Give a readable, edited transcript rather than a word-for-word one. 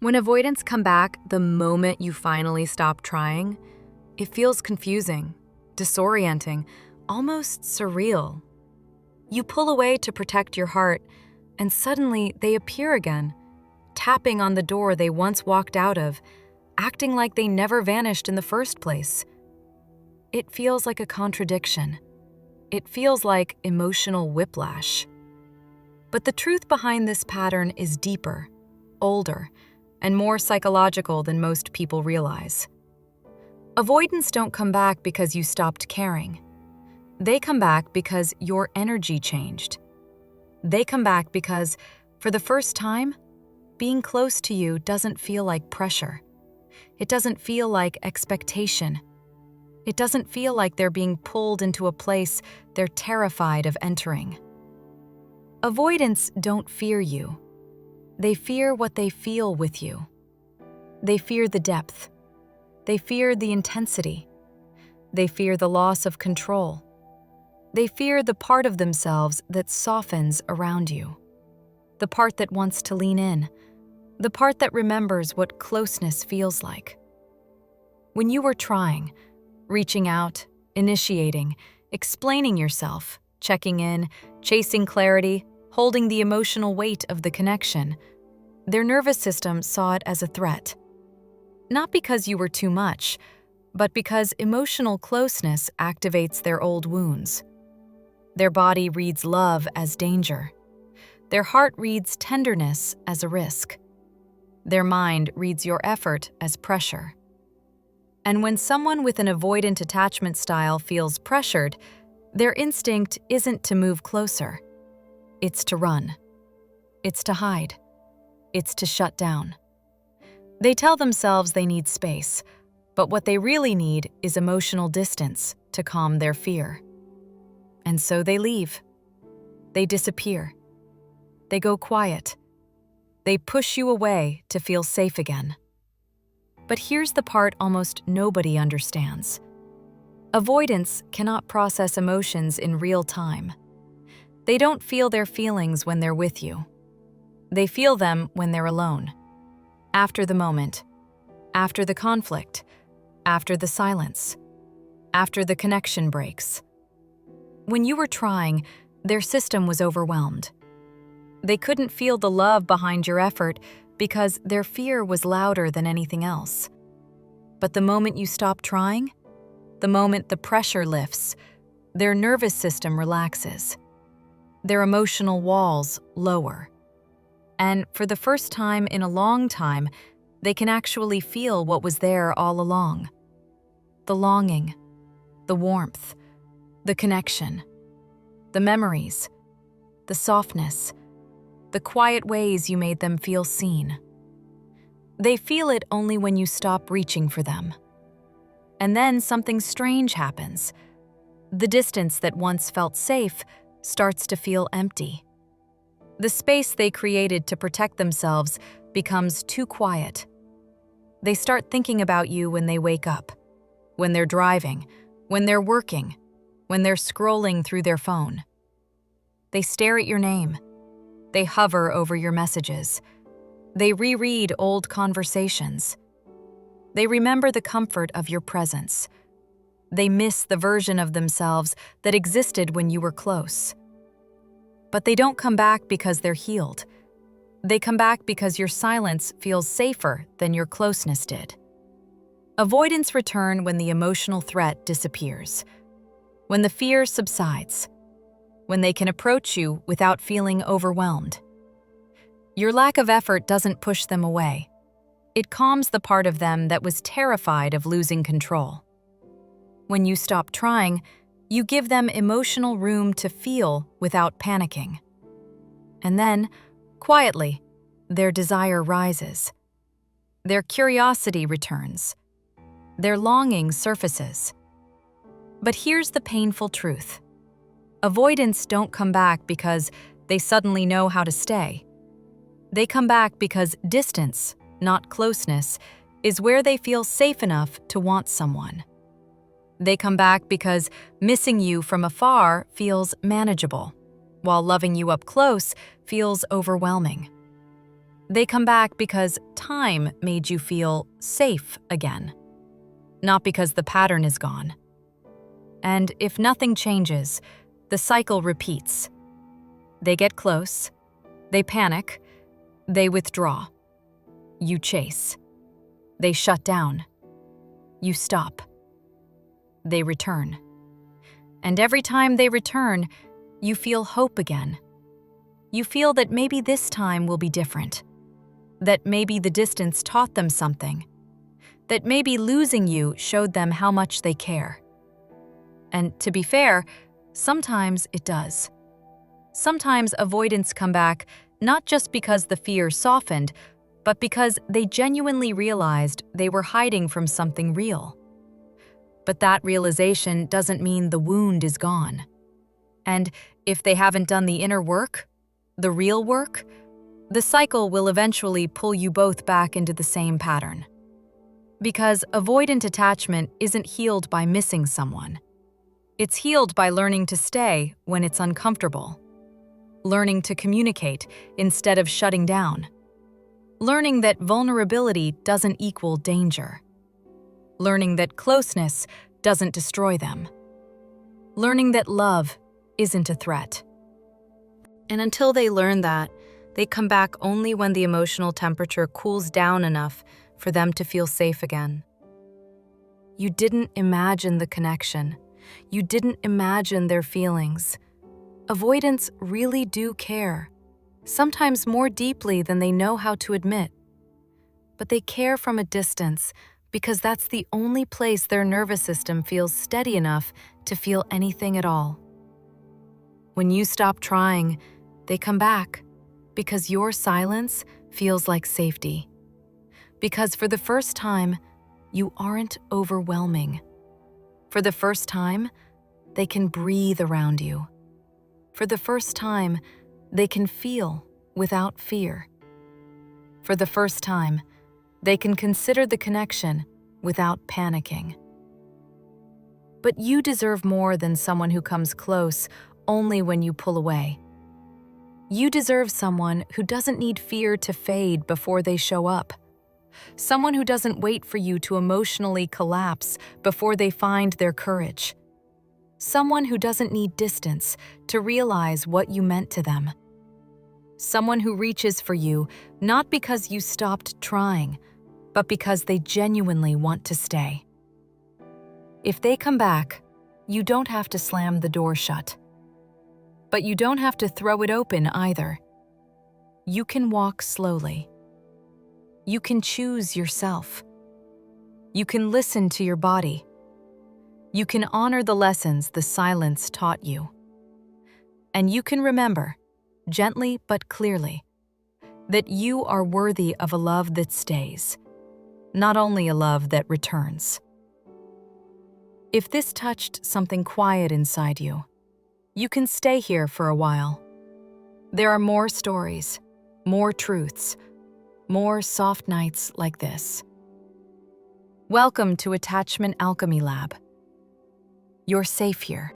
When avoidants come back the moment you finally stop trying, it feels confusing, disorienting, almost surreal. You pull away to protect your heart, and suddenly they appear again, tapping on the door they once walked out of, acting like they never vanished in the first place. It feels like a contradiction. It feels like emotional whiplash. But the truth behind this pattern is deeper, older, and more psychological than most people realize. Avoidants don't come back because you stopped caring. They come back because your energy changed. They come back because, for the first time, being close to you doesn't feel like pressure. It doesn't feel like expectation. It doesn't feel like they're being pulled into a place they're terrified of entering. Avoidants don't fear you. They fear what they feel with you. They fear the depth. They fear the intensity. They fear the loss of control. They fear the part of themselves that softens around you. The part that wants to lean in. The part that remembers what closeness feels like. When you were trying, reaching out, initiating, explaining yourself, checking in, chasing clarity, holding the emotional weight of the connection, their nervous system saw it as a threat. Not because you were too much, but because emotional closeness activates their old wounds. Their body reads love as danger. Their heart reads tenderness as a risk. Their mind reads your effort as pressure. And when someone with an avoidant attachment style feels pressured, their instinct isn't to move closer. It's to run. It's to hide. It's to shut down. They tell themselves they need space, but what they really need is emotional distance to calm their fear. And so they leave. They disappear. They go quiet. They push you away to feel safe again. But here's the part almost nobody understands. Avoidants cannot process emotions in real time. They don't feel their feelings when they're with you. They feel them when they're alone. After the moment. After the conflict. After the silence. After the connection breaks. When you were trying, their system was overwhelmed. They couldn't feel the love behind your effort because their fear was louder than anything else. But the moment you stop trying, the moment the pressure lifts, their nervous system relaxes. Their emotional walls lower. And for the first time in a long time, they can actually feel what was there all along. The longing, the warmth, the connection, the memories, the softness, the quiet ways you made them feel seen. They feel it only when you stop reaching for them. And then something strange happens. The distance that once felt safe starts to feel empty. The space they created to protect themselves becomes too quiet. They start thinking about you when they wake up, when they're driving, when they're working, when they're scrolling through their phone. They stare at your name. They hover over your messages. They reread old conversations. They remember the comfort of your presence. They miss the version of themselves that existed when you were close. But they don't come back because they're healed. They come back because your silence feels safer than your closeness did. Avoidants return when the emotional threat disappears, when the fear subsides, when they can approach you without feeling overwhelmed. Your lack of effort doesn't push them away. It calms the part of them that was terrified of losing control. When you stop trying, you give them emotional room to feel without panicking. And then, quietly, their desire rises. Their curiosity returns. Their longing surfaces. But here's the painful truth. Avoidants don't come back because they suddenly know how to stay. They come back because distance, not closeness, is where they feel safe enough to want someone. They come back because missing you from afar feels manageable, while loving you up close feels overwhelming. They come back because time made you feel safe again, not because the pattern is gone. And if nothing changes, the cycle repeats. They get close, they panic, they withdraw. You chase. They shut down. You stop. They return. And every time they return, you feel hope again. You feel that maybe this time will be different. That maybe the distance taught them something. That maybe losing you showed them how much they care. And to be fair, sometimes it does. Sometimes avoidants come back not just because the fear softened, but because they genuinely realized they were hiding from something real. But that realization doesn't mean the wound is gone. And if they haven't done the inner work, the real work, the cycle will eventually pull you both back into the same pattern. Because avoidant attachment isn't healed by missing someone. It's healed by learning to stay when it's uncomfortable. Learning to communicate instead of shutting down. Learning that vulnerability doesn't equal danger. Learning that closeness doesn't destroy them. Learning that love isn't a threat. And until they learn that, they come back only when the emotional temperature cools down enough for them to feel safe again. You didn't imagine the connection. You didn't imagine their feelings. Avoidants really do care, sometimes more deeply than they know how to admit. But they care from a distance because that's the only place their nervous system feels steady enough to feel anything at all. When you stop trying, they come back because your silence feels like safety. Because for the first time, you aren't overwhelming. For the first time, they can breathe around you. For the first time, they can feel without fear. For the first time, they can consider the connection without panicking. But you deserve more than someone who comes close only when you pull away. You deserve someone who doesn't need fear to fade before they show up. Someone who doesn't wait for you to emotionally collapse before they find their courage. Someone who doesn't need distance to realize what you meant to them. Someone who reaches for you not because you stopped trying, but because they genuinely want to stay. If they come back, you don't have to slam the door shut. But you don't have to throw it open either. You can walk slowly. You can choose yourself. You can listen to your body. You can honor the lessons the silence taught you. And you can remember, gently but clearly, that you are worthy of a love that stays, not only a love that returns. If this touched something quiet inside you, you can stay here for a while. There are more stories, more truths, more soft nights like this. Welcome to Attachment Alchemy Lab. You're safe here.